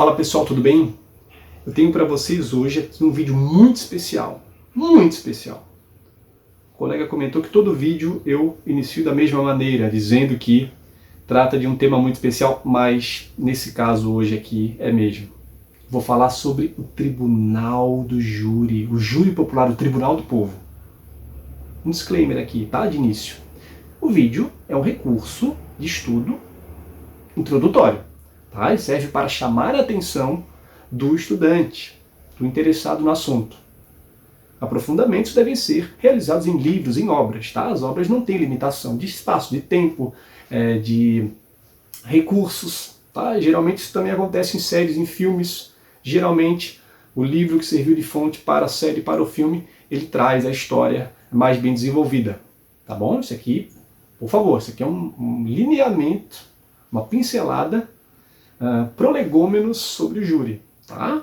Fala pessoal, tudo bem? Eu tenho para vocês hoje aqui um vídeo muito especial, muito especial. O colega comentou que todo vídeo eu inicio da mesma maneira, dizendo que trata de um tema muito especial, mas nesse caso hoje aqui é mesmo. Vou falar sobre o Tribunal do Júri, o Júri Popular, o Tribunal do Povo. Um disclaimer aqui, tá? De início. O vídeo é um recurso de estudo introdutório, tá? Ele serve para chamar a atenção do estudante, do interessado no assunto. Aprofundamentos devem ser realizados em livros, em obras, tá? As obras não têm limitação de espaço, de tempo, de recursos, tá? Geralmente isso também acontece em séries, em filmes. Geralmente o livro que serviu de fonte para a série, para o filme, ele traz a história mais bem desenvolvida, tá bom? Isso aqui, por favor, isso aqui é um lineamento, uma pincelada, prolegômenos sobre o júri, tá?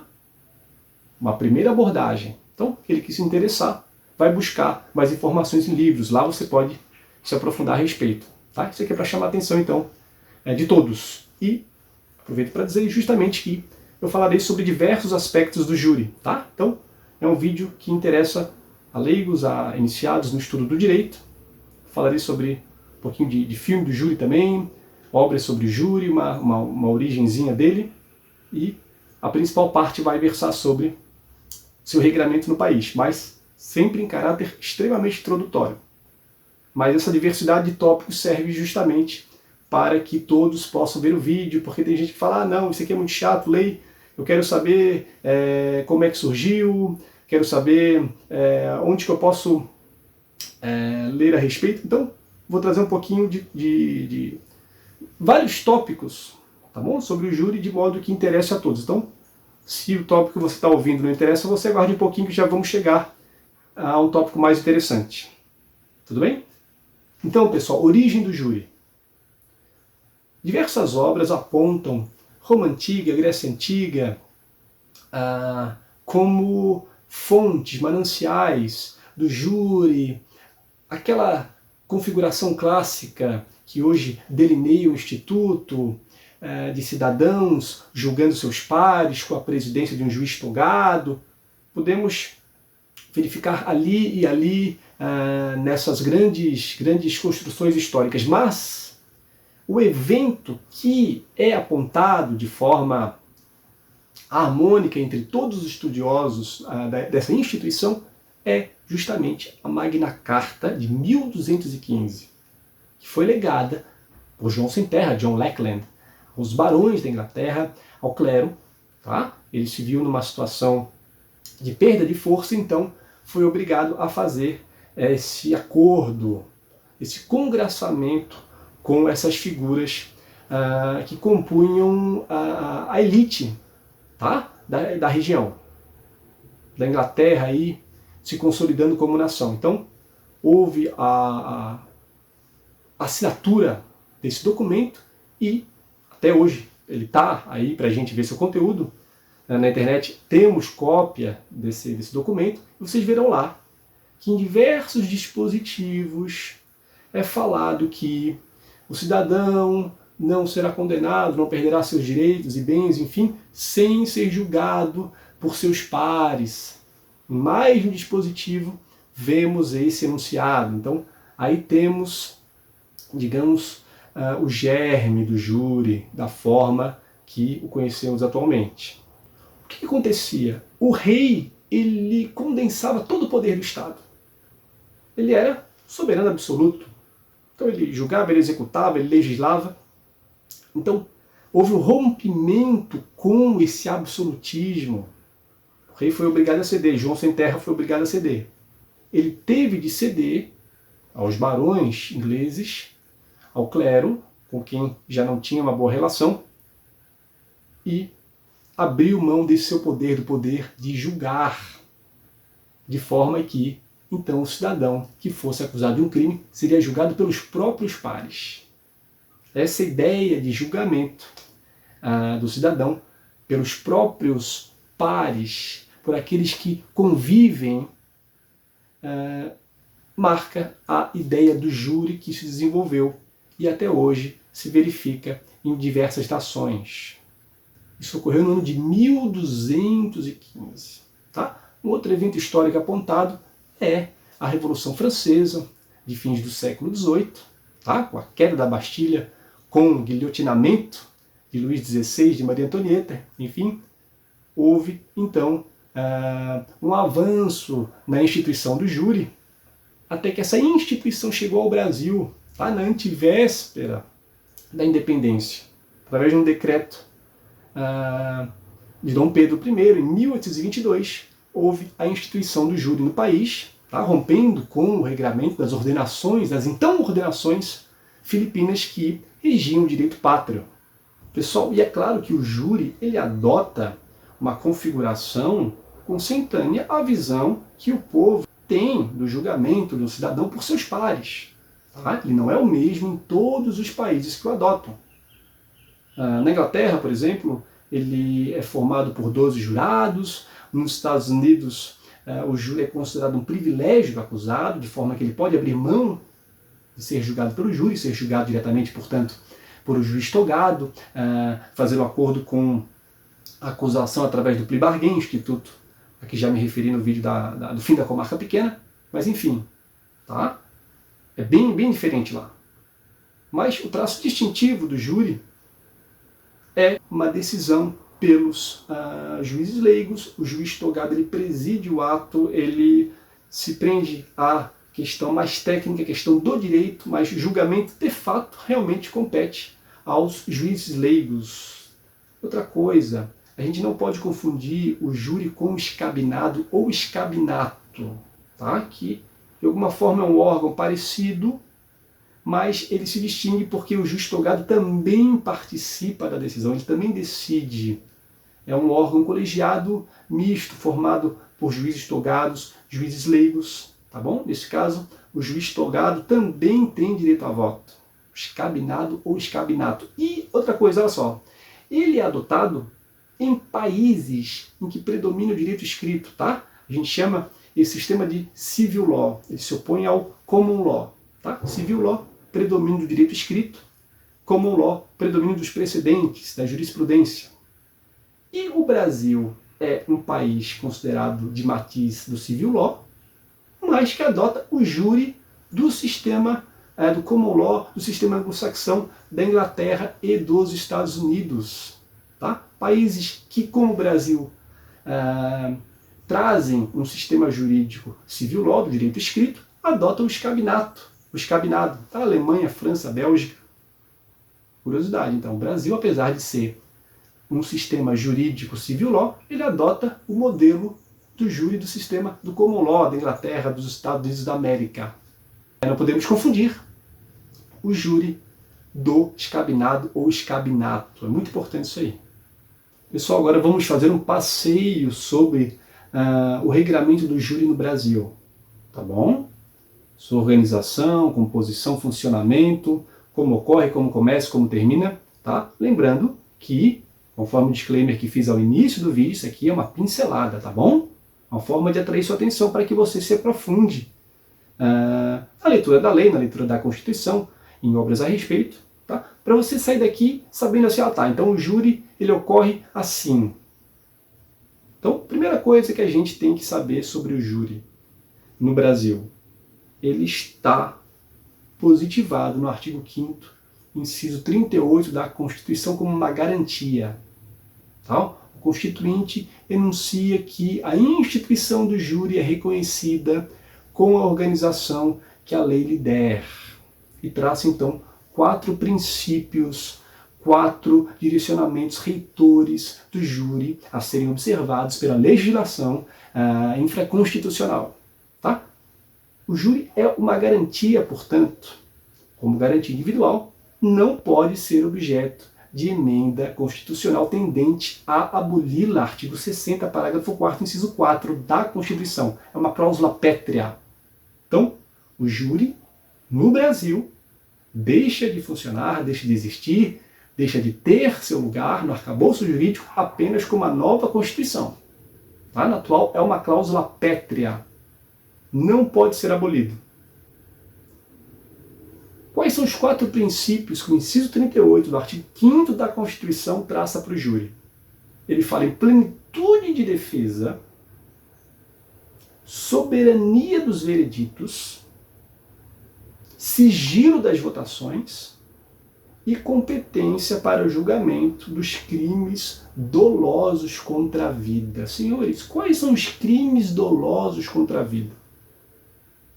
Uma primeira abordagem. Então, aquele que se interessar vai buscar mais informações em livros. Lá você pode se aprofundar a respeito. Tá? Isso aqui é para chamar a atenção, então, de todos. E aproveito para dizer justamente que eu falarei sobre diversos aspectos do júri. Tá? Então, é um vídeo que interessa a leigos, a iniciados no estudo do direito. Falarei sobre um pouquinho de filme do júri também, obras sobre o júri, uma origenzinha dele. E a principal parte vai versar sobre seu regramento no país, mas sempre em caráter extremamente introdutório. Mas essa diversidade de tópicos serve justamente para que todos possam ver o vídeo, porque tem gente que fala, não, isso aqui é muito chato, lei, eu quero saber como é que surgiu, quero saber onde que eu posso ler a respeito. Então, vou trazer um pouquinho de vários tópicos, tá bom? Sobre o júri, de modo que interesse a todos. Então, se o tópico que você está ouvindo não interessa, você aguarde um pouquinho que já vamos chegar a um tópico mais interessante. Tudo bem? Então, pessoal, origem do júri. Diversas obras apontam Roma Antiga, Grécia Antiga, como fontes, mananciais do júri, aquela configuração clássica que hoje delineia o instituto, de cidadãos julgando seus pares com a presidência de um juiz togado. Podemos verificar ali e ali nessas grandes construções históricas. Mas o evento que é apontado de forma harmônica entre todos os estudiosos dessa instituição é justamente a Magna Carta de 1215, que foi legada por João Sem Terra, John Lackland, aos barões da Inglaterra, ao clero. Tá? Ele se viu numa situação de perda de força, então foi obrigado a fazer esse acordo, esse congraçamento com essas figuras que compunham a elite, tá? da região, da Inglaterra, aí, se consolidando como nação. Então, houve a assinatura desse documento e até hoje ele está aí para a gente ver seu conteúdo na internet. Temos cópia desse documento e vocês verão lá que em diversos dispositivos é falado que o cidadão não será condenado, não perderá seus direitos e bens, enfim, sem ser julgado por seus pares. Em mais de um dispositivo vemos esse enunciado. Então aí temos, digamos, o germe do júri, da forma que o conhecemos atualmente. O que acontecia? O rei, ele condensava todo o poder do Estado. Ele era soberano absoluto. Então ele julgava, ele executava, ele legislava. Então houve um rompimento com esse absolutismo. O rei foi obrigado a ceder, João Sem Terra foi obrigado a ceder. Ele teve de ceder aos barões ingleses, ao clero, com quem já não tinha uma boa relação, e abriu mão desse seu poder, do poder de julgar, de forma que, então, o cidadão que fosse acusado de um crime seria julgado pelos próprios pares. Essa ideia de julgamento do cidadão pelos próprios pares, por aqueles que convivem, marca a ideia do júri que se desenvolveu e até hoje se verifica em diversas nações. Isso ocorreu no ano de 1215. Tá? Um outro evento histórico apontado é a Revolução Francesa, de fins do século XVIII, tá? Com a queda da Bastilha, com o guilhotinamento de Luís XVI, de Maria Antonieta, enfim, houve então um avanço na instituição do júri, até que essa instituição chegou ao Brasil, tá? Na antivéspera da independência, através de um decreto de Dom Pedro I, em 1822, houve a instituição do júri no país, tá? Rompendo com o regramento das ordenações, das então ordenações filipinas que regiam o direito pátrio. Pessoal, e é claro que o júri ele adota uma configuração consentânea à visão que o povo tem do julgamento do cidadão por seus pares. Tá? Ele não é o mesmo em todos os países que o adotam. Na Inglaterra, por exemplo, ele é formado por 12 jurados. Nos Estados Unidos, o júri é considerado um privilégio do acusado, de forma que ele pode abrir mão de ser julgado pelo júri, ser julgado diretamente, portanto, por um juiz togado, fazer um acordo com a acusação através do plea bargain, instituto a que já me referi no vídeo do fim da comarca pequena, mas enfim, tá? É bem diferente lá. Mas o traço distintivo do júri é uma decisão pelos juízes leigos. O juiz togado ele preside o ato, ele se prende à questão mais técnica, a questão do direito, mas julgamento de fato realmente compete aos juízes leigos. Outra coisa, a gente não pode confundir o júri com o escabinado ou escabinato, tá? Que de alguma forma é um órgão parecido, mas ele se distingue porque o juiz togado também participa da decisão, ele também decide. É um órgão colegiado misto, formado por juízes togados, juízes leigos, tá bom? Nesse caso, o juiz togado também tem direito a voto, escabinado ou escabinato. E outra coisa, olha só, ele é adotado em países em que predomina o direito escrito, tá? A gente chama esse sistema de civil law, ele se opõe ao common law, tá? Civil law, predomínio do direito escrito, common law, predomínio dos precedentes, da jurisprudência. E o Brasil é um país considerado de matiz do civil law, mas que adota o júri do sistema do common law, do sistema anglo-saxão da Inglaterra e dos Estados Unidos. Tá? Países que, como o Brasil, trazem um sistema jurídico civil law, do direito escrito, adotam o escabinado. Tá? Alemanha, França, Bélgica. Curiosidade, então, o Brasil, apesar de ser um sistema jurídico civil law, ele adota o modelo do júri do sistema do common law da Inglaterra, dos Estados Unidos da América. Não podemos confundir o júri do escabinado ou escabinato. É muito importante isso aí. Pessoal, agora vamos fazer um passeio sobre o regramento do júri no Brasil. Tá bom? Sua organização, composição, funcionamento, como ocorre, como começa, como termina. Tá? Lembrando que, conforme o disclaimer que fiz ao início do vídeo, isso aqui é uma pincelada, tá bom? Uma forma de atrair sua atenção para que você se aprofunde na leitura da lei, na leitura da Constituição, em obras a respeito, tá? Para você sair daqui sabendo assim, então o júri ele ocorre assim. Então, primeira coisa que a gente tem que saber sobre o júri no Brasil, ele está positivado no artigo 5º, inciso 38 da Constituição como uma garantia. Tá? O Constituinte enuncia que a instituição do júri é reconhecida com a organização que a lei lhe der. E traça, então, 4 princípios, 4 direcionamentos reitores do júri a serem observados pela legislação infraconstitucional. Tá? O júri é uma garantia, portanto, como garantia individual, não pode ser objeto de emenda constitucional tendente a aboli-la. Artigo 60, parágrafo 4º, inciso 4 da Constituição. É uma cláusula pétrea. Então, o júri, no Brasil, deixa de funcionar, deixa de existir, deixa de ter seu lugar no arcabouço jurídico apenas com uma nova Constituição. Tá? Na atual, é uma cláusula pétrea. Não pode ser abolido. Quais são os 4 princípios que o inciso 38 do artigo 5º da Constituição traça para o júri? ele fala em plenitude de defesa, soberania dos vereditos, sigilo das votações e competência para o julgamento dos crimes dolosos contra a vida. Senhores, quais são os crimes dolosos contra a vida?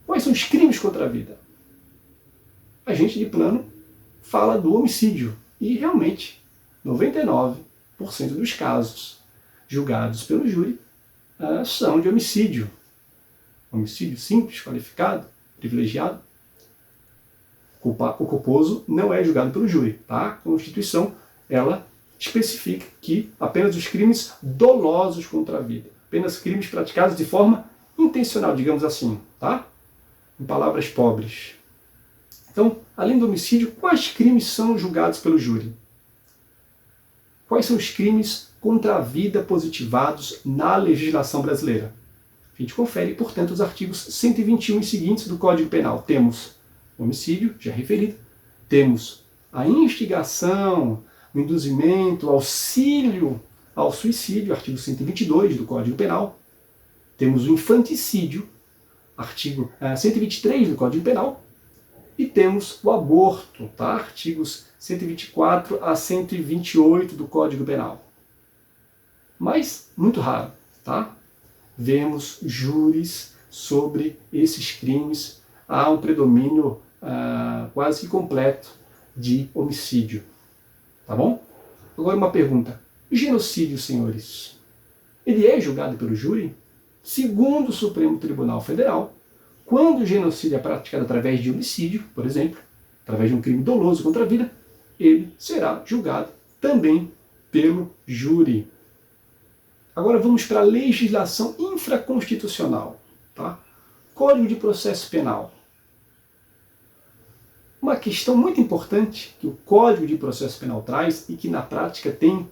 Quais são os crimes contra a vida? A gente, de plano, fala do homicídio. E, realmente, 99% dos casos julgados pelo júri são de homicídio. Homicídio simples, qualificado, privilegiado. O culposo não é julgado pelo júri. Tá? A Constituição, ela especifica que apenas os crimes dolosos contra a vida, apenas crimes praticados de forma intencional, digamos assim, tá? Em palavras pobres. Então, além do homicídio, quais crimes são julgados pelo júri? Quais são os crimes contra a vida positivados na legislação brasileira? A gente confere, portanto, os artigos 121 e seguintes do Código Penal. Temos homicídio, já referido. Temos a instigação, o induzimento, o auxílio ao suicídio, artigo 122 do Código Penal. Temos o infanticídio, artigo 123 do Código Penal. E temos o aborto, tá? Artigos 124 a 128 do Código Penal. Mas, muito raro, tá? Vemos júris sobre esses crimes. Há um predomínio quase que completo de homicídio. Tá bom? Agora uma pergunta. O genocídio, senhores, ele é julgado pelo júri? Segundo o Supremo Tribunal Federal, quando o genocídio é praticado através de homicídio, por exemplo, através de um crime doloso contra a vida, ele será julgado também pelo júri. Agora vamos para a legislação infraconstitucional. Tá? Código de Processo Penal. Uma questão muito importante que o Código de Processo Penal traz e que na prática tem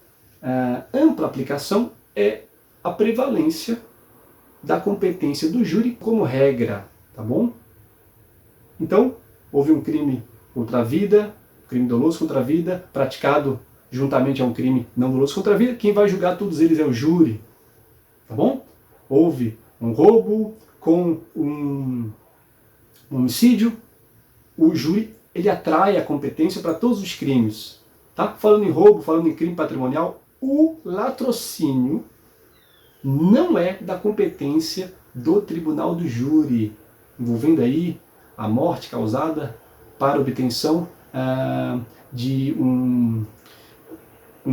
ampla aplicação é a prevalência da competência do júri como regra. Tá bom? Então, houve um crime contra a vida, crime doloso contra a vida, praticado juntamente a um crime não doloso contra a vida. Quem vai julgar todos eles é o júri. Tá bom? Houve um roubo com um homicídio, o júri ele atrai a competência para todos os crimes. Tá? Falando em roubo, falando em crime patrimonial, o latrocínio não é da competência do tribunal do júri, envolvendo aí a morte causada para obtenção de um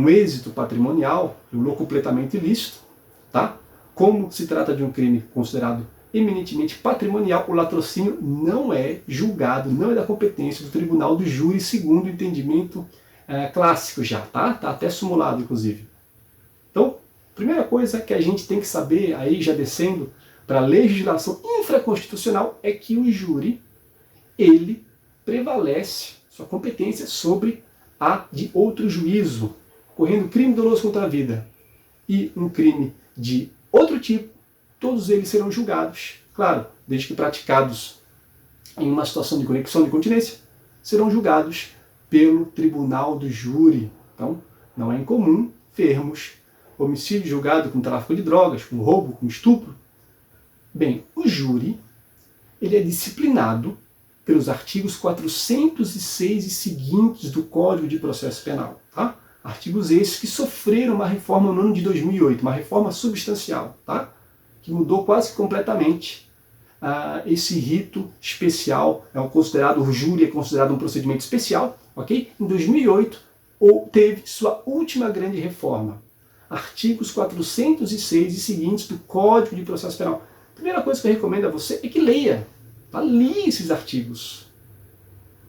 êxito patrimonial, um locupletamento ilícito, tá? Como se trata de um crime considerado eminentemente patrimonial, o latrocínio não é julgado, não é da competência do tribunal do júri, segundo o entendimento clássico já, tá? Tá até simulado, inclusive. Então, primeira coisa que a gente tem que saber, aí já descendo para a legislação infraconstitucional, é que o júri, ele prevalece sua competência sobre a de outro juízo, ocorrendo crime doloso contra a vida e um crime de outro tipo, todos eles serão julgados, claro, desde que praticados em uma situação de conexão de continência, serão julgados pelo tribunal do júri. Então, não é incomum vermos homicídio julgado com tráfico de drogas, com roubo, com estupro. Bem, o júri ele é disciplinado pelos artigos 406 e seguintes do Código de Processo Penal. Tá? Artigos esses que sofreram uma reforma no ano de 2008, uma reforma substancial, tá? Que mudou quase completamente esse rito especial. O júri é considerado um procedimento especial. Okay? Em 2008, teve sua última grande reforma. Artigos 406 e seguintes do Código de Processo Penal. Primeira coisa que eu recomendo a você é que leia. Tá? Leia esses artigos.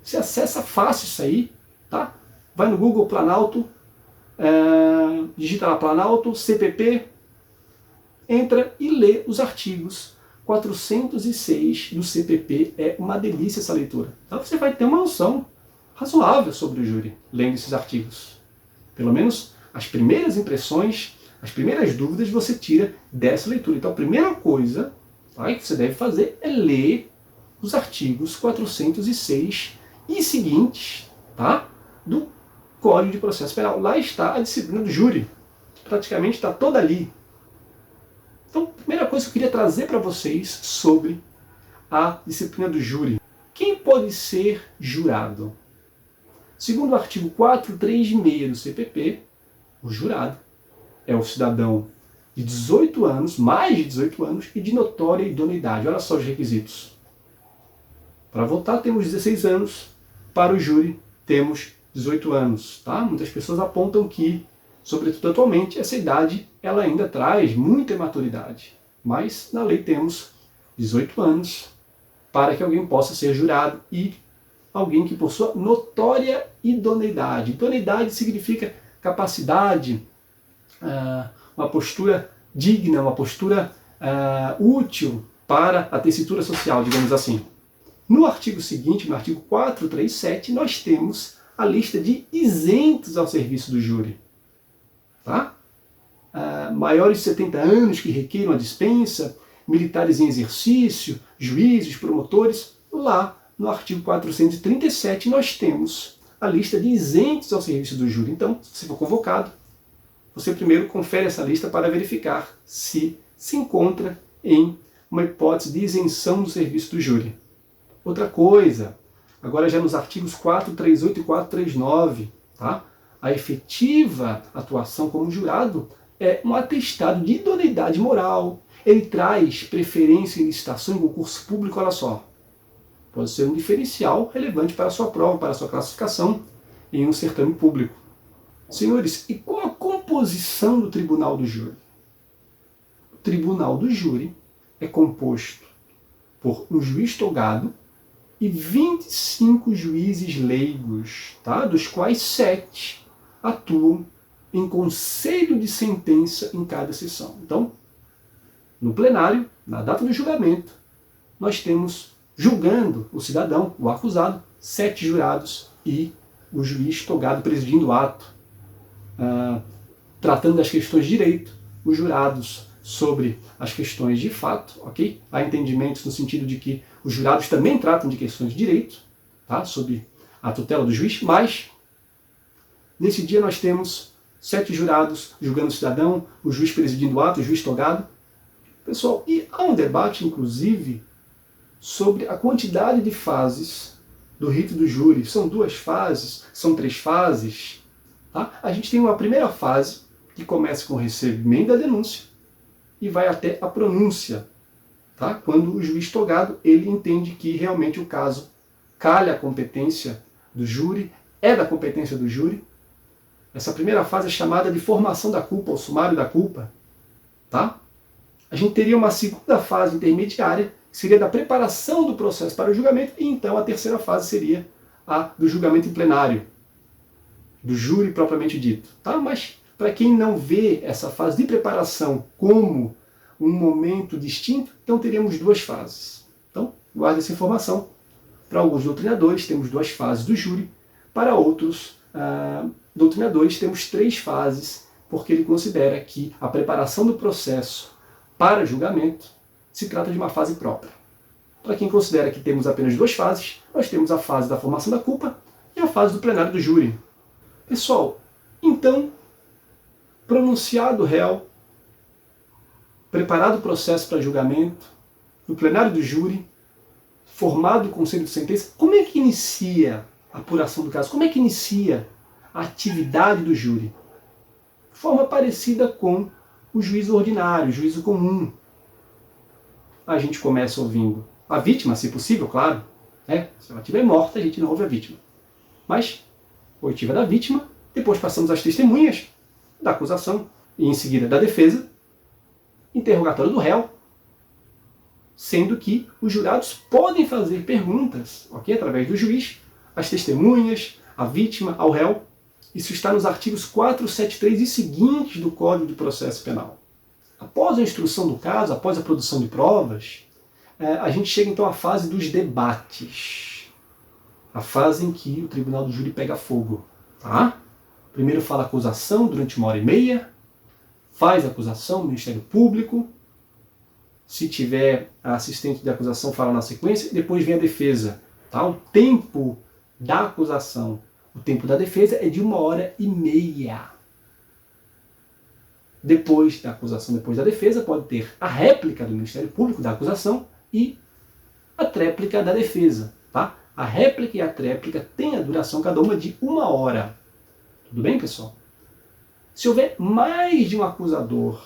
Você acessa fácil isso aí. Tá? Vai no Google Planalto, digita lá Planalto, CPP, entra e lê os artigos 406 do CPP. É uma delícia essa leitura. Então você vai ter uma noção razoável sobre o júri, lendo esses artigos. Pelo menos as primeiras impressões, as primeiras dúvidas você tira dessa leitura. Então a primeira coisa que você deve fazer é ler os artigos 406 e seguintes, tá? Do Código de Processo Penal. Lá está a disciplina do júri. praticamente está toda ali. Então, a primeira coisa que eu queria trazer para vocês sobre a disciplina do júri. Quem pode ser jurado? Segundo o artigo 436 do CPP, o jurado é o cidadão de 18 anos, mais de 18 anos, e de notória idoneidade. Olha só os requisitos. Para votar temos 16 anos, para o júri temos 18 anos. Tá? Muitas pessoas apontam que, sobretudo atualmente, essa idade ela ainda traz muita imaturidade. Mas na lei temos 18 anos para que alguém possa ser jurado e alguém que possua notória idoneidade. Idoneidade significa capacidade, uma postura digna, uma postura útil para a tessitura social, digamos assim. No artigo seguinte, no artigo 437, nós temos a lista de isentos ao serviço do júri. Tá? Maiores de 70 anos que requeiram a dispensa, militares em exercício, juízes, promotores. Lá no artigo 437 nós temos a lista de isentos ao serviço do júri. Então, se for convocado, você primeiro confere essa lista para verificar se encontra em uma hipótese de isenção do serviço do júri. Outra coisa, agora já nos artigos 438 e 439, tá? A efetiva atuação como jurado é um atestado de idoneidade moral. Ele traz preferência em licitação em concurso público, olha só. Pode ser um diferencial relevante para a sua prova, para a sua classificação em um certame público. Senhores, e qual a composição do tribunal do júri? O tribunal do júri é composto por um juiz togado e 25 juízes leigos, tá? Dos quais 7 atuam em conselho de sentença em cada sessão. Então, no plenário, na data do julgamento, nós temos, julgando o cidadão, o acusado, 7 jurados e o juiz togado presidindo o ato, tratando das questões de direito, os jurados sobre as questões de fato, ok? Há entendimentos no sentido de que os jurados também tratam de questões de direito, tá? Sob a tutela do juiz, mas nesse dia nós temos 7 jurados julgando o cidadão, o juiz presidindo o ato, o juiz togado. Pessoal, e há um debate, inclusive, sobre a quantidade de fases do rito do júri. São 2 fases? São 3 fases? Tá? A gente tem uma primeira fase, que começa com o recebimento da denúncia e vai até a pronúncia, tá? Quando o juiz togado ele entende que realmente o caso calha a competência do júri, é da competência do júri. Essa primeira fase é chamada de formação da culpa, ou sumário da culpa. Tá? A gente teria uma segunda fase intermediária, que seria da preparação do processo para o julgamento, e então a terceira fase seria a do julgamento em plenário, do júri propriamente dito. Tá? Mas, para quem não vê essa fase de preparação como um momento distinto, então teríamos 2 fases. Então, guarde essa informação. Para alguns doutrinadores, temos 2 fases do júri. Para outros doutrinadores, temos 3 fases, porque ele considera que a preparação do processo para julgamento se trata de uma fase própria. Para quem considera que temos apenas 2 fases, nós temos a fase da formação da culpa e a fase do plenário do júri. Pessoal, então, pronunciado o réu, preparado o processo para julgamento, no plenário do júri, formado o conselho de sentença, como é que inicia a apuração do caso? Como é que inicia a atividade do júri? De forma parecida com o juízo ordinário, o juízo comum. A gente começa ouvindo a vítima, se possível, claro. Se ela estiver morta, a gente não ouve a vítima. Mas, oitiva da vítima, depois passamos às testemunhas da acusação e em seguida da defesa, interrogatório do réu, sendo que os jurados podem fazer perguntas, ok, através do juiz, às testemunhas, à vítima, ao réu. Isso está nos artigos 473 e seguintes do Código de Processo Penal. Após a instrução do caso, após a produção de provas, a gente chega então à fase dos debates. A fase em que o tribunal do júri pega fogo. Tá? Primeiro fala a acusação durante 1h30, faz a acusação, o Ministério Público, se tiver a assistente de acusação fala na sequência, e depois vem a defesa. Tá? O tempo da acusação, o tempo da defesa é de 1h30. Depois da acusação, depois da defesa, pode ter a réplica do Ministério Público da acusação e a tréplica da defesa. Tá? A réplica e a tréplica têm a duração cada uma de 1 hora. Tudo bem, pessoal? Se houver mais de um acusador,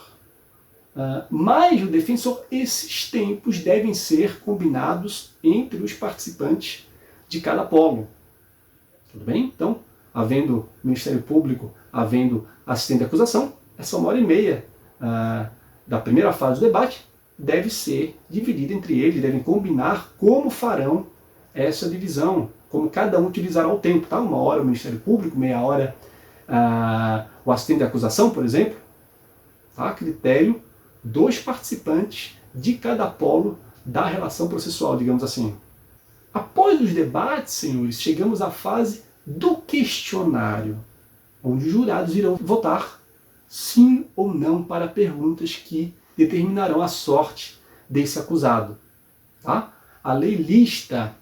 mais de um defensor, esses tempos devem ser combinados entre os participantes de cada polo. Tudo bem? Então, havendo Ministério Público, havendo assistente de acusação, essa 1 hora e meia da primeira fase do debate deve ser dividida entre eles, devem combinar como farão essa divisão, como cada um utilizará o tempo. Tá? 1 hora o Ministério Público, meia hora o assistente de acusação, por exemplo. Tá? A critério dos participantes de cada polo da relação processual, digamos assim. Após os debates, senhores, chegamos à fase do questionário, onde os jurados irão votar sim ou não para perguntas que determinarão a sorte desse acusado. Tá? A lei lista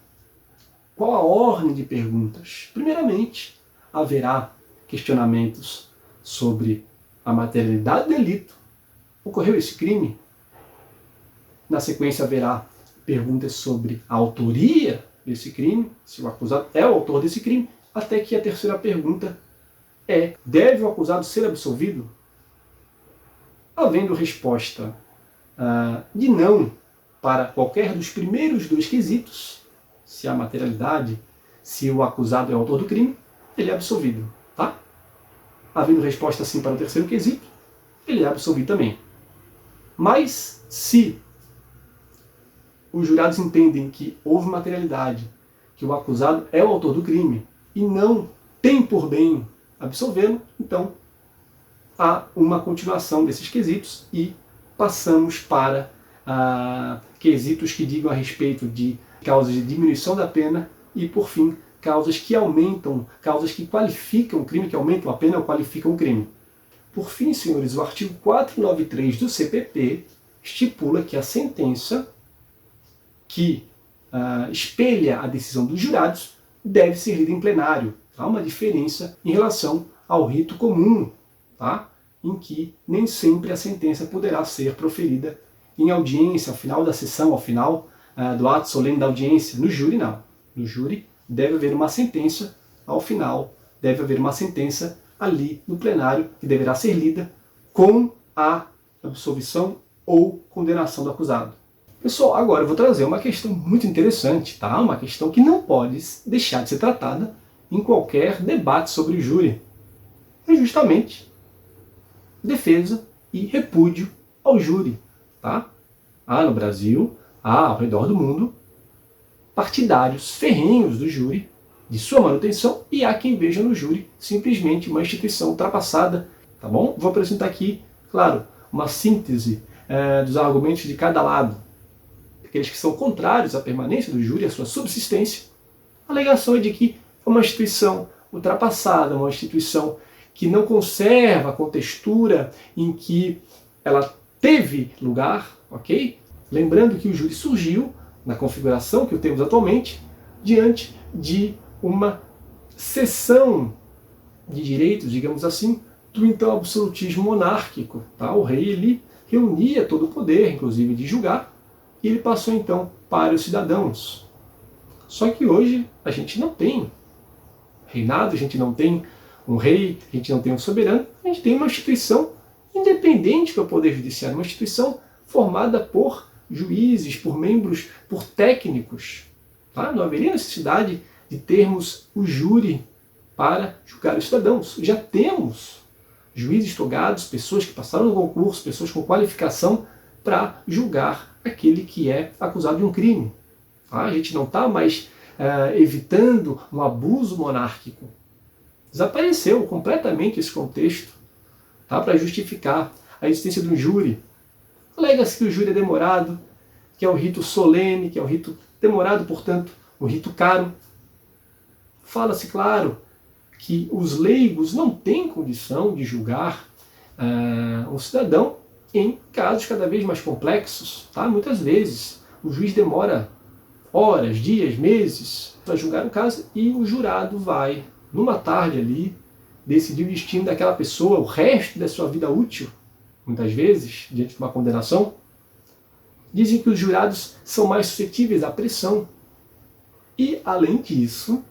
qual a ordem de perguntas. Primeiramente, haverá questionamentos sobre a materialidade do delito. Ocorreu esse crime? Na sequência haverá perguntas sobre a autoria desse crime, se o acusado é o autor desse crime, até que a terceira pergunta é: deve o acusado ser absolvido? Havendo resposta de não para qualquer dos primeiros 2 quesitos, se a materialidade, se o acusado é o autor do crime, ele é absolvido. Tá? Havendo resposta sim para o terceiro quesito, ele é absolvido também. Mas se os jurados entendem que houve materialidade, que o acusado é o autor do crime e não tem por bem absolvê-lo, então há uma continuação desses quesitos e passamos para quesitos que digam a respeito de causas de diminuição da pena e, por fim, causas que aumentam, causas que qualificam o crime, que aumentam a pena ou qualificam o crime. Por fim, senhores, o artigo 493 do CPP estipula que a sentença que espelha a decisão dos jurados deve ser lida em plenário. Há uma diferença em relação ao rito comum, tá? Em que nem sempre a sentença poderá ser proferida em audiência, ao final da sessão, ao final do ato solene da audiência. No júri, não. No júri deve haver uma sentença, ao final deve haver uma sentença ali no plenário, que deverá ser lida com a absolvição ou condenação do acusado. Pessoal, agora eu vou trazer uma questão muito interessante, tá? Uma questão que não pode deixar de ser tratada em qualquer debate sobre o júri. É justamente defesa e repúdio ao júri. Tá? Há no Brasil, há ao redor do mundo, partidários ferrenhos do júri, de sua manutenção, e há quem veja no júri simplesmente uma instituição ultrapassada. Tá bom? Vou apresentar aqui, claro, uma síntese dos argumentos de cada lado. Aqueles que são contrários à permanência do júri, à sua subsistência. A alegação é de que é uma instituição ultrapassada, uma instituição que não conserva a contextura em que ela teve lugar, ok? Lembrando que o júri surgiu, na configuração que o temos atualmente, diante de uma cessão de direitos, digamos assim, do então absolutismo monárquico. Tá? O rei ele reunia todo o poder, inclusive de julgar, e ele passou então para os cidadãos. Só que hoje a gente não tem reinado, a gente não tem um rei, a gente não tem um soberano, a gente tem uma instituição independente que é o Poder Judiciário, uma instituição formada por juízes, por membros, por técnicos. Tá? Não haveria necessidade de termos o júri para julgar os cidadãos. Já temos juízes togados, pessoas que passaram no concurso, pessoas com qualificação para julgar aquele que é acusado de um crime. Tá? A gente não está mais evitando um abuso monárquico. Desapareceu completamente esse contexto, tá? Para justificar a existência de um júri. Alega-se que o júri é demorado, que é um rito solene, que é um rito demorado, portanto, um rito caro. Fala-se, claro, que os leigos não têm condição de julgar um cidadão em casos cada vez mais complexos. Tá? Muitas vezes o juiz demora horas, dias, meses para julgar o caso e o jurado vai, numa tarde ali, decidir o destino daquela pessoa, o resto da sua vida útil. muitas vezes, diante de uma condenação, dizem que os jurados são mais suscetíveis à pressão. E, além disso,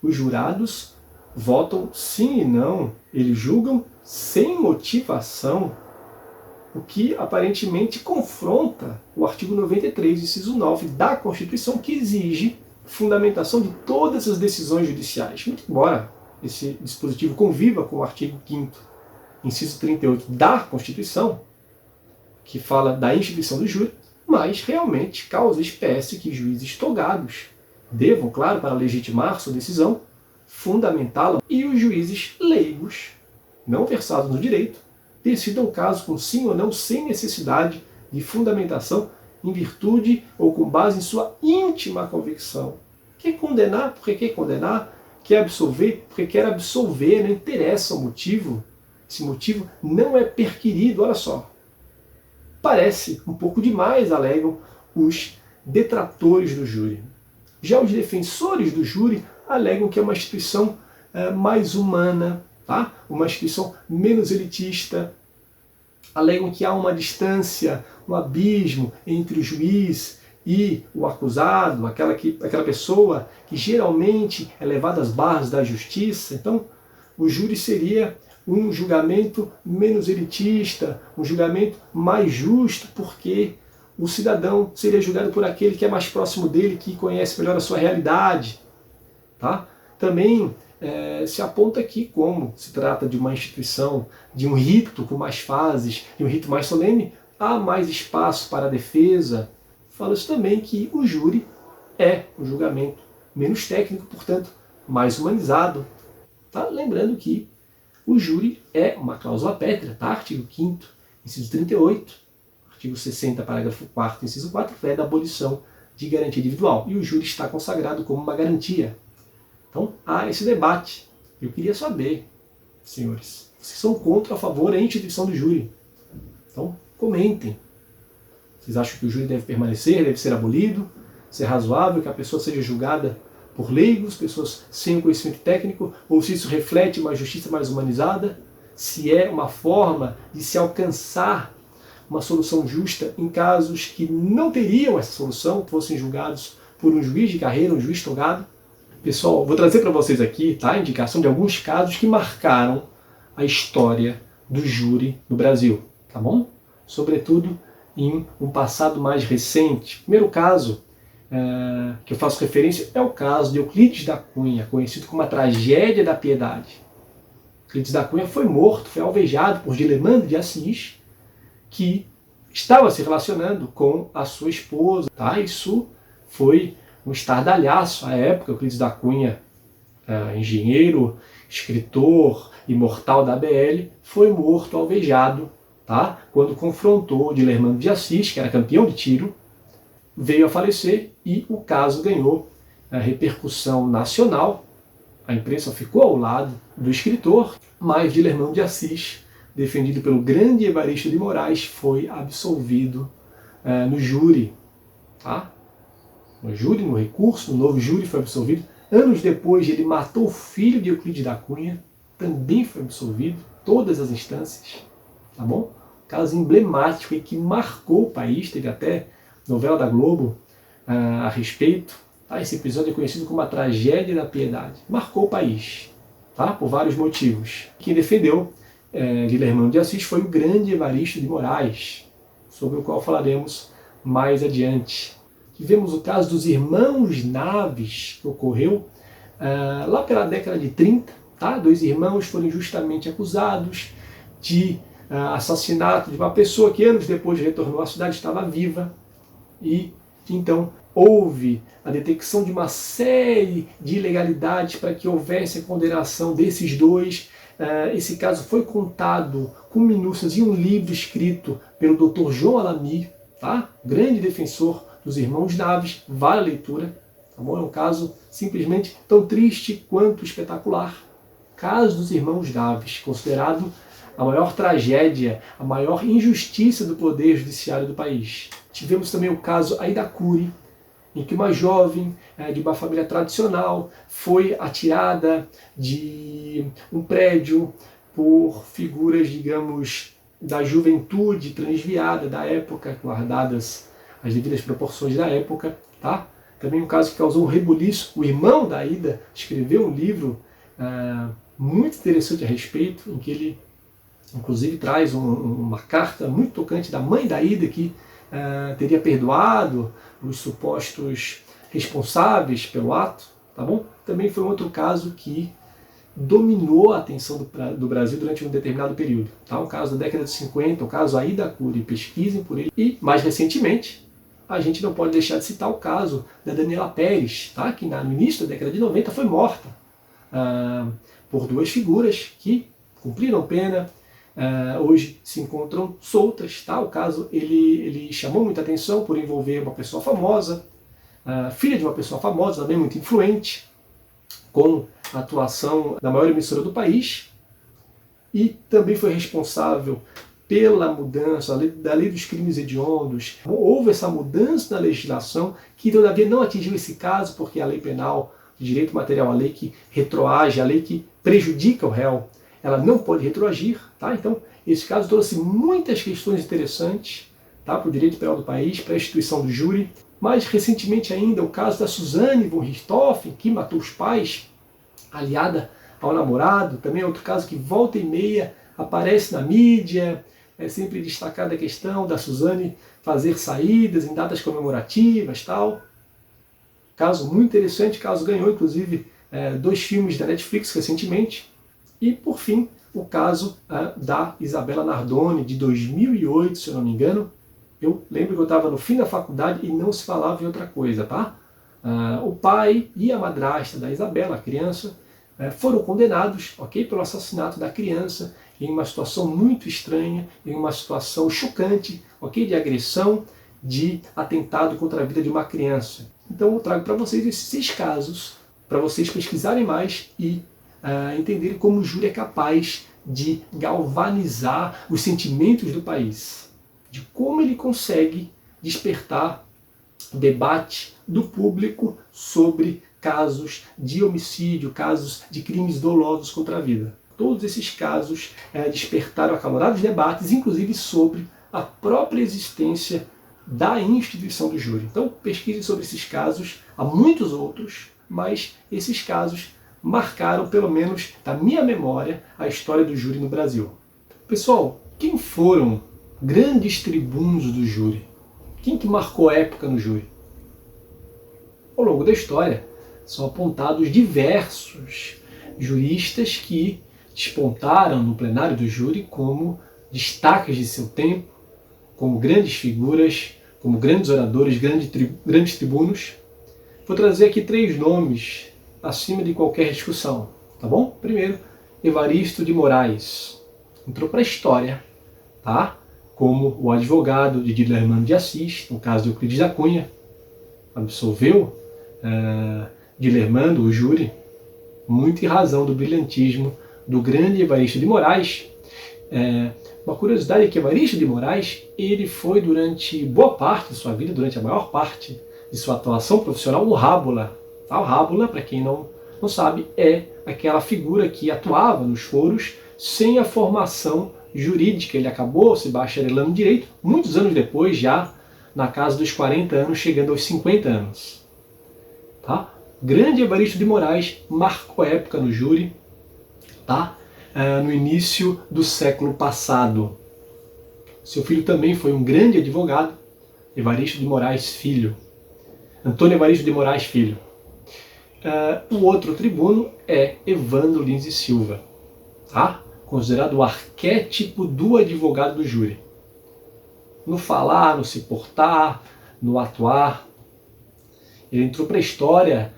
os jurados votam sim e não, eles julgam sem motivação, o que aparentemente confronta o artigo 93, inciso 9 da Constituição, que exige fundamentação de todas as decisões judiciais. Muito embora esse dispositivo conviva com o artigo 5º, inciso 38 da Constituição, que fala da instituição do júri, mas realmente causa espécie que juízes togados devam, claro, para legitimar sua decisão, fundamentá-la, e os juízes leigos, não versados no direito, decidam o caso com sim ou não, sem necessidade de fundamentação, em virtude ou com base em sua íntima convicção. Quer condenar porque quer condenar, quer absolver porque quer absolver, não interessa o motivo. Esse motivo não é perquirido, olha só. Parece um pouco demais, alegam os detratores do júri. Já os defensores do júri alegam que é uma instituição mais humana, tá? Uma instituição menos elitista. Alegam que há uma distância, um abismo entre o juiz e o acusado, aquela pessoa que geralmente é levada às barras da justiça. Então, o júri seria um julgamento menos elitista, um julgamento mais justo, porque o cidadão seria julgado por aquele que é mais próximo dele, que conhece melhor a sua realidade. Tá? Também se aponta aqui como se trata de uma instituição, de um rito com mais fases, de um rito mais solene, há mais espaço para a defesa. Fala-se também que o júri é um julgamento menos técnico, portanto, mais humanizado. Tá? Lembrando que o júri é uma cláusula pétrea, tá? Artigo 5º, inciso 38, artigo 60, parágrafo 4º, inciso 4, é da abolição de garantia individual. E o júri está consagrado como uma garantia. Então, há esse debate. Eu queria saber, senhores, vocês são contra ou a favor da instituição do júri? Então, comentem. Vocês acham que o júri deve permanecer, deve ser abolido? Se é razoável que a pessoa seja julgada por leigos, pessoas sem conhecimento técnico, ou se isso reflete uma justiça mais humanizada? Se é uma forma de se alcançar uma solução justa em casos que não teriam essa solução, fossem julgados por um juiz de carreira, um juiz togado? Pessoal, vou trazer para vocês aqui, tá, a indicação de alguns casos que marcaram a história do júri no Brasil, tá bom? Sobretudo em um passado mais recente. O primeiro caso que eu faço referência é o caso de Euclides da Cunha, conhecido como a Tragédia da Piedade. Euclides da Cunha foi morto, foi alvejado por Dilermando de Assis, que estava se relacionando com a sua esposa. Tá? Isso foi um estardalhaço à época. Euclides da Cunha, engenheiro, escritor, imortal da ABL, foi morto, alvejado, tá? Quando confrontou Dilermando de Assis, que era campeão de tiro, veio a falecer e o caso ganhou a repercussão nacional. A imprensa ficou ao lado do escritor, mas Dilermando de Assis, defendido pelo grande Evaristo de Moraes, foi absolvido no júri. Tá? No júri, no recurso, no novo júri foi absolvido. Anos depois, ele matou o filho de Euclides da Cunha, também foi absolvido, todas as instâncias. Tá bom? Caso emblemático e que marcou o país, teve até novela da Globo a respeito. Tá? Esse episódio é conhecido como a Tragédia da Piedade. Marcou o país, tá? Por vários motivos. Quem defendeu Dilermando de Assis foi o grande Evaristo de Moraes, sobre o qual falaremos mais adiante. Tivemos o caso dos irmãos Naves, que ocorreu lá pela década de 30. Tá? Dois irmãos foram injustamente acusados de assassinato de uma pessoa que anos depois retornou à cidade, estava viva. E então houve a detecção de uma série de ilegalidades para que houvesse a condenação desses dois. Esse caso foi contado com minúcias em um livro escrito pelo Dr. João Alamy, tá? Grande defensor dos irmãos Naves, vale a leitura. Tá bom? É um caso simplesmente tão triste quanto espetacular. Caso dos irmãos Naves, considerado a maior tragédia, a maior injustiça do poder judiciário do país. Tivemos também o caso Aida Cury, em que uma jovem de uma família tradicional foi atirada de um prédio por figuras, digamos, da juventude transviada da época, guardadas as devidas proporções da época, tá? Também um caso que causou um rebuliço. O irmão da Aida escreveu um livro muito interessante a respeito, em que ele, inclusive, traz uma carta muito tocante da mãe da Aida, que teria perdoado os supostos responsáveis pelo ato, tá bom? Também foi um outro caso que dominou a atenção do Brasil durante um determinado período. Tá? O caso da década de 50, o caso Aida Cury, pesquisem por ele. E, mais recentemente, a gente não pode deixar de citar o caso da Daniela Pérez, tá? Que no início da década de 90 foi morta por duas figuras que cumpriram pena, hoje se encontram soltas. Tá? O caso ele chamou muita atenção por envolver uma pessoa famosa, filha de uma pessoa famosa, também muito influente, com a atuação da maior emissora do país, e também foi responsável pela mudança da lei dos crimes hediondos. Houve essa mudança na legislação, que todavia não atingiu esse caso, porque a lei penal de direito material, a lei que retroage, a lei que prejudica o réu, ela não pode retroagir. Tá? Então, esse caso trouxe muitas questões interessantes, tá? Para o direito penal do país, para a instituição do júri. Mais recentemente ainda, o caso da Suzane von Richthofen, que matou os pais, aliada ao namorado. Também é outro caso que volta e meia aparece na mídia. É sempre destacada a questão da Suzane fazer saídas em datas comemorativas, tal. Caso muito interessante, caso ganhou inclusive 2 filmes da Netflix recentemente. E por fim, o caso da Isabella Nardoni, de 2008, se eu não me engano. Eu lembro que eu estava no fim da faculdade e não se falava em outra coisa, tá? O pai e a madrasta da Isabella, a criança, foram condenados, ok, pelo assassinato da criança em uma situação muito estranha, em uma situação chocante, ok, de agressão, de atentado contra a vida de uma criança. Então eu trago para vocês esses 6 casos, para vocês pesquisarem mais e entenderem como o júri é capaz de galvanizar os sentimentos do país, de como ele consegue despertar debate do público sobre casos de homicídio, casos de crimes dolosos contra a vida. Todos esses casos despertaram acalorados debates, inclusive sobre a própria existência da instituição do júri. Então pesquise sobre esses casos, há muitos outros, mas esses casos marcaram, pelo menos da minha memória, a história do júri no Brasil. Pessoal, quem foram grandes tribunos do júri? Quem que marcou época no júri? Ao longo da história, são apontados diversos juristas que despontaram no plenário do júri como destaques de seu tempo, como grandes figuras, como grandes oradores, grandes tribunos. Vou trazer aqui 3 nomes acima de qualquer discussão, tá bom? Primeiro, Evaristo de Moraes. Entrou para a história, tá? Como o advogado de Dilermano de Assis, no caso de Euclides da Cunha, absolveu Dilermano, o júri, muito em razão do brilhantismo do grande Evaristo de Moraes. Uma curiosidade é que Evaristo de Moraes, ele foi durante boa parte de sua vida, durante a maior parte de sua atuação profissional, o Rábula. Tá? O Rábula, para quem não sabe, é aquela figura que atuava nos foros sem a formação jurídica. Ele acabou se bacharelando em Direito muitos anos depois, já na casa dos 40 anos, chegando aos 50 anos. Tá? Grande Evaristo de Moraes marcou a época no júri, tá? No início do século passado. Seu filho também foi um grande advogado, Evaristo de Moraes Filho. Antônio Evaristo de Moraes Filho. O outro tribuno é Evandro Lins e Silva, tá? Considerado o arquétipo do advogado do júri. No falar, no se portar, no atuar. Ele entrou para a história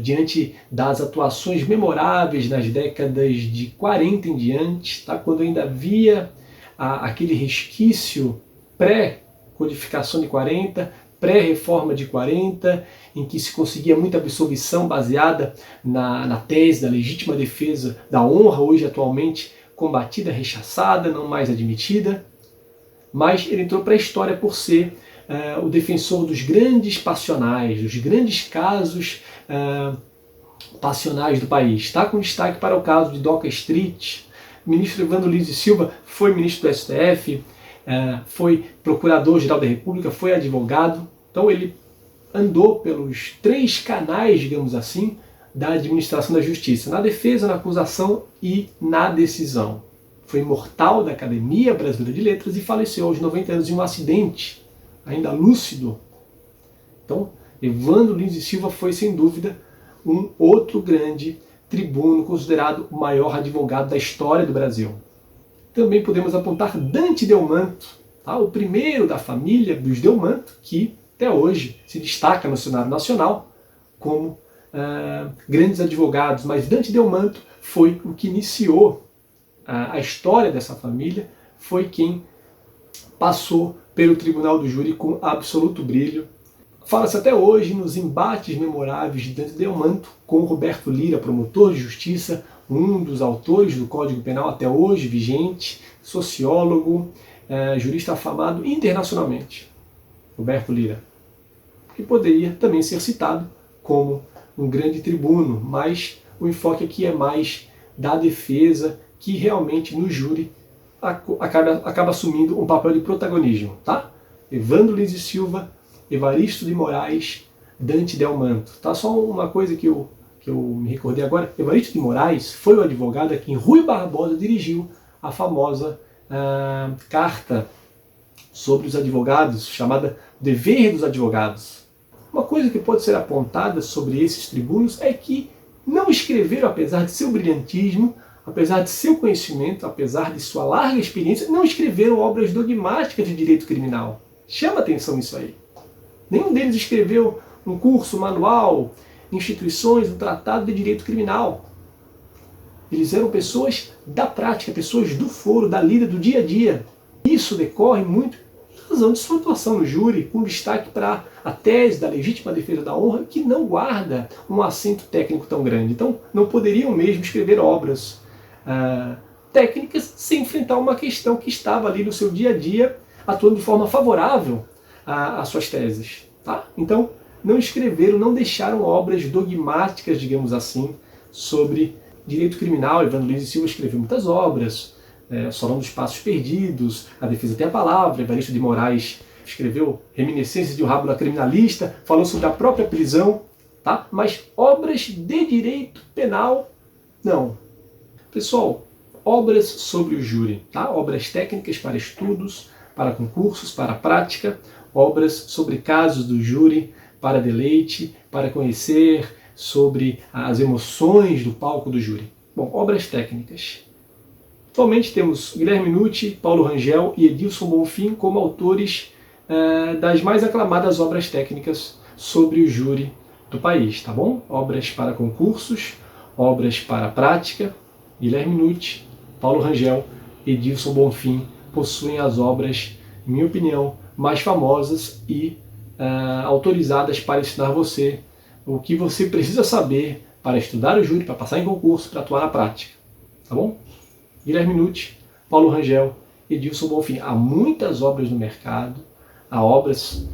diante das atuações memoráveis nas décadas de 40 em diante, tá? Quando ainda havia aquele resquício pré-codificação de 40, pré-reforma de 40, em que se conseguia muita absolvição baseada na tese da legítima defesa da honra, hoje atualmente combatida, rechaçada, não mais admitida. Mas ele entrou para a história por ser o defensor dos grandes passionais, dos grandes casos passionais do país. Tá? Com destaque para o caso de Doca Street, O ministro Evandro Lins e Silva foi ministro do STF, foi procurador-geral da República, foi advogado. Então ele andou pelos 3 canais, digamos assim, da administração da justiça, na defesa, na acusação e na decisão. Foi imortal da Academia Brasileira de Letras e faleceu aos 90 anos em um acidente, ainda lúcido. Então, Evandro Lins e Silva foi, sem dúvida, um outro grande tribuno, considerado o maior advogado da história do Brasil. Também podemos apontar Dante Delmanto, tá? O primeiro da família dos Delmanto, que até hoje se destaca no cenário nacional como grandes advogados. Mas Dante Delmanto foi o que iniciou a história dessa família, foi quem passou pelo Tribunal do Júri com absoluto brilho. Fala-se até hoje nos embates memoráveis de Dante Delmanto com Roberto Lira, promotor de justiça, um dos autores do Código Penal até hoje vigente, sociólogo, jurista afamado internacionalmente, Roberto Lira, que poderia também ser citado como um grande tribuno, mas o enfoque aqui é mais da defesa, que realmente no júri acaba assumindo um papel de protagonismo, tá? Evandro Lins e Silva, Evaristo de Moraes, Dante Delmanto. Tá? Só uma coisa que eu me recordei agora. Evaristo de Moraes foi o advogado a quem Rui Barbosa dirigiu a famosa carta sobre os advogados, chamada Dever dos Advogados. Uma coisa que pode ser apontada sobre esses tribunos é que não escreveram, apesar de seu brilhantismo, apesar de seu conhecimento, apesar de sua larga experiência, não escreveram obras dogmáticas de direito criminal. Chama atenção isso aí. Nenhum deles escreveu um curso, manual, instituições, um tratado de direito criminal. Eles eram pessoas da prática, pessoas do foro, da lida, do dia a dia. Isso decorre muito em razão de sua atuação no júri, com destaque para a tese da legítima defesa da honra, que não guarda um acento técnico tão grande. Então, não poderiam mesmo escrever obras técnicas sem enfrentar uma questão que estava ali no seu dia a dia, atuando de forma favorável às suas teses. Tá? Então, não escreveram, não deixaram obras dogmáticas, digamos assim, sobre direito criminal. Evandro Lins e Silva escreveu muitas obras, Solão dos Passos Perdidos, A Defesa Tem a Palavra. Evaristo de Moraes escreveu Reminiscências de um Rábula Criminalista, falou sobre a própria prisão, tá? Mas obras de direito penal, não. Pessoal, obras sobre o júri, tá? Obras técnicas para estudos, para concursos, para prática, obras sobre casos do júri, para deleite, para conhecer sobre as emoções do palco do júri. Bom, obras técnicas. Atualmente temos Guilherme Nucci, Paulo Rangel e Edilson Bonfim como autores das mais aclamadas obras técnicas sobre o júri do país, tá bom? Obras para concursos, obras para prática. Guilherme Nucci, Paulo Rangel e Edilson Bonfim possuem as obras, em minha opinião, mais famosas e autorizadas para ensinar você o que você precisa saber para estudar o júri, para passar em concurso, para atuar na prática. Tá bom? Guilherme Nucci, Paulo Rangel e Edilson Bonfim. Há muitas obras no mercado, há obras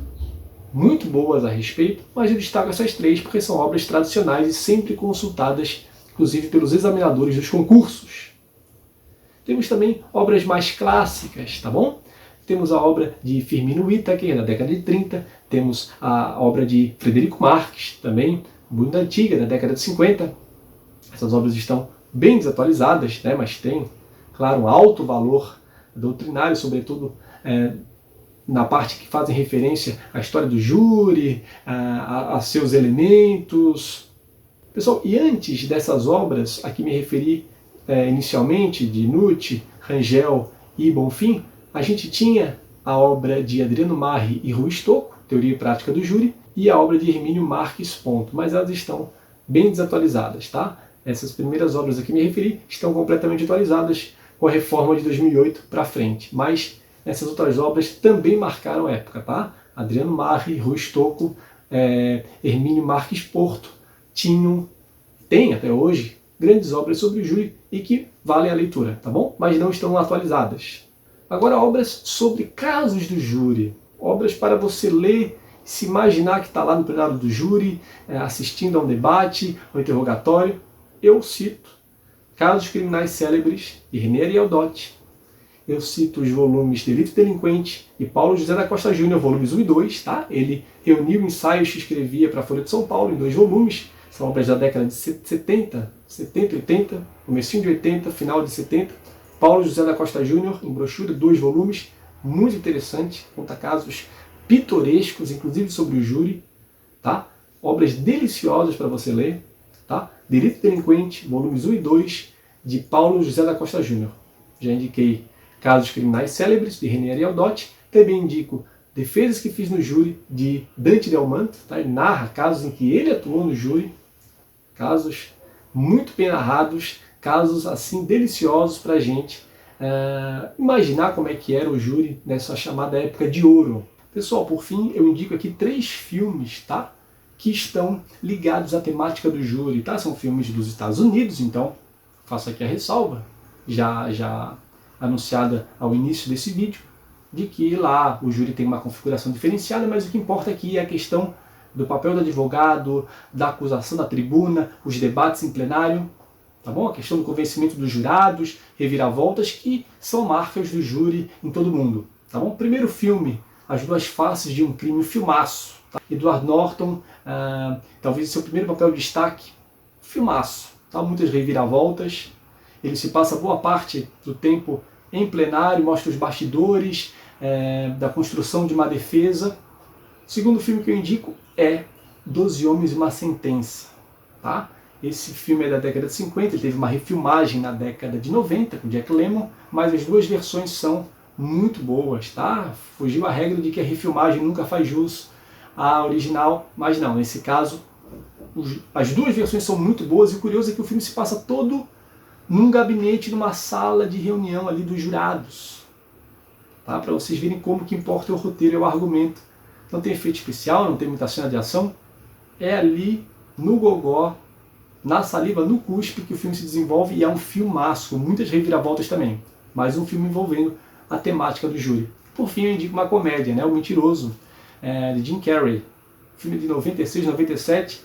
muito boas a respeito, mas eu destaco essas 3 porque são obras tradicionais e sempre consultadas, inclusive pelos examinadores dos concursos. Temos também obras mais clássicas, tá bom? Temos a obra de Firmino Whittaker, na década de 30, temos a obra de Frederico Marques, também muito antiga, da década de 50. Essas obras estão bem desatualizadas, né, mas têm, claro, um alto valor doutrinário, sobretudo na parte que fazem referência à história do júri, a seus elementos. Pessoal, e antes dessas obras a que me referi inicialmente, de Nucci, Rangel e Bonfim, a gente tinha a obra de Adriano Marri e Rui Stocco, Teoria e Prática do Júri, e a obra de Hermínio Marques Ponto, mas elas estão bem desatualizadas, tá? Essas primeiras obras a que me referi estão completamente atualizadas com a reforma de 2008 para frente, mas essas outras obras também marcaram a época, tá? Adriano Marri, Rui Stocco, Hermínio Marques Porto têm até hoje grandes obras sobre o júri e que valem a leitura, tá bom? Mas não estão atualizadas. Agora, obras sobre casos do júri, obras para você ler, se imaginar que está lá no plenário do júri, assistindo a um debate, ao interrogatório. Eu cito Casos Criminais Célebres, de René Ariel Dott. Eu cito os volumes Delito e Delinquente e Paulo José da Costa Júnior, volumes 1 e 2. Tá? Ele reuniu ensaios que escrevia para a Folha de São Paulo em 2 volumes. São obras da década de 70, 80, comecinho de 80, final de 70. Paulo José da Costa Júnior, em brochura, 2 volumes, muito interessante, conta casos pitorescos, inclusive sobre o júri. Tá? Obras deliciosas para você ler. Tá? Delito e Delinquente, volumes 1 e 2, de Paulo José da Costa Júnior. Já indiquei Casos Criminais Célebres, de René Ariel Dott. Também indico Defesas que Fiz no Júri, de Dante Delmanto. Tá? Ele narra casos em que ele atuou no júri. Casos muito bem narrados, casos assim deliciosos para a gente imaginar como é que era o júri nessa chamada época de ouro. Pessoal, por fim, eu indico aqui 3 filmes, tá? Que estão ligados à temática do júri. Tá? São filmes dos Estados Unidos, então faço aqui a ressalva, já anunciada ao início desse vídeo, de que lá o júri tem uma configuração diferenciada, mas o que importa aqui é a questão do papel do advogado, da acusação da tribuna, os debates em plenário, tá bom? A questão do convencimento dos jurados, reviravoltas, que são marcas do júri em todo o mundo. Tá bom? Primeiro filme, As Duas Faces de um Crime, um filmaço. Tá? Edward Norton, talvez seu primeiro papel de destaque, filmaço. Tá? Muitas reviravoltas. Ele se passa boa parte do tempo em plenário, mostra os bastidores da construção de uma defesa. O segundo filme que eu indico é 12 Homens e uma Sentença. Tá? Esse filme é da década de 50, ele teve uma refilmagem na década de 90 com Jack Lemmon, mas as 2 versões são muito boas. Tá? Fugiu a regra de que a refilmagem nunca faz jus à original, mas não, nesse caso as 2 versões são muito boas, e o curioso é que o filme se passa todo num gabinete, numa sala de reunião ali dos jurados. Tá? Para vocês verem como que importa o roteiro e o argumento. Não tem efeito especial, não tem muita cena de ação. É ali, no gogó, na saliva, no cuspe, que o filme se desenvolve, e é um filmaço, com muitas reviravoltas também. Mais um filme envolvendo a temática do júri. Por fim, eu indico uma comédia, né? O Mentiroso, de Jim Carrey. Filme de 96, 97.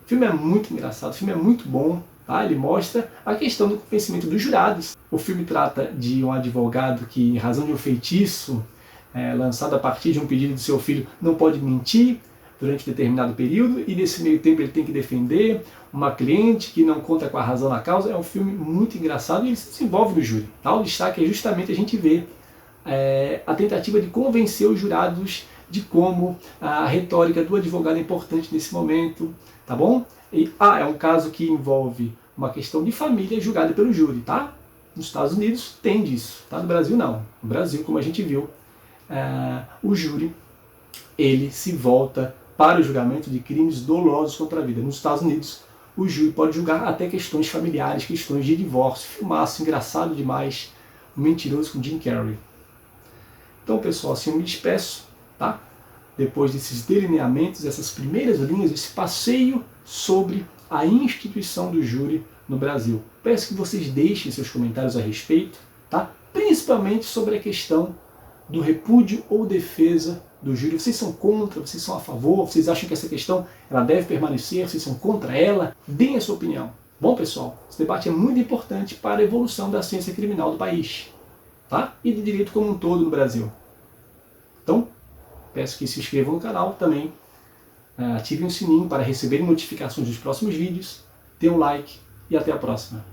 O filme é muito engraçado, o filme é muito bom. Tá? Ele mostra a questão do convencimento dos jurados. O filme trata de um advogado que, em razão de um feitiço lançado a partir de um pedido do seu filho, não pode mentir durante determinado período, e nesse meio tempo ele tem que defender uma cliente que não conta com a razão na causa. É um filme muito engraçado e ele se desenvolve no júri. Tá? O destaque é justamente a gente ver a tentativa de convencer os jurados de como a retórica do advogado é importante nesse momento. Tá bom? É um caso que envolve uma questão de família julgada pelo júri. Tá? Nos Estados Unidos tem disso, tá? No Brasil não. No Brasil, como a gente viu, o júri ele se volta para o julgamento de crimes dolosos contra a vida. Nos Estados Unidos, o júri pode julgar até questões familiares, questões de divórcio. Filmaço, engraçado demais, O Mentiroso com Jim Carrey. Então, pessoal, assim eu me despeço, tá? Depois desses delineamentos, essas primeiras linhas, esse passeio sobre a instituição do júri no Brasil. Peço que vocês deixem seus comentários a respeito, tá? Principalmente sobre a questão do repúdio ou defesa do júri. Vocês são contra, vocês são a favor, vocês acham que essa questão ela deve permanecer, vocês são contra ela? Deem a sua opinião. Bom, pessoal, esse debate é muito importante para a evolução da ciência criminal do país, tá? E do direito como um todo no Brasil. Então, peço que se inscrevam no canal também, ativem o sininho para receberem notificações dos próximos vídeos, dê um like e até a próxima.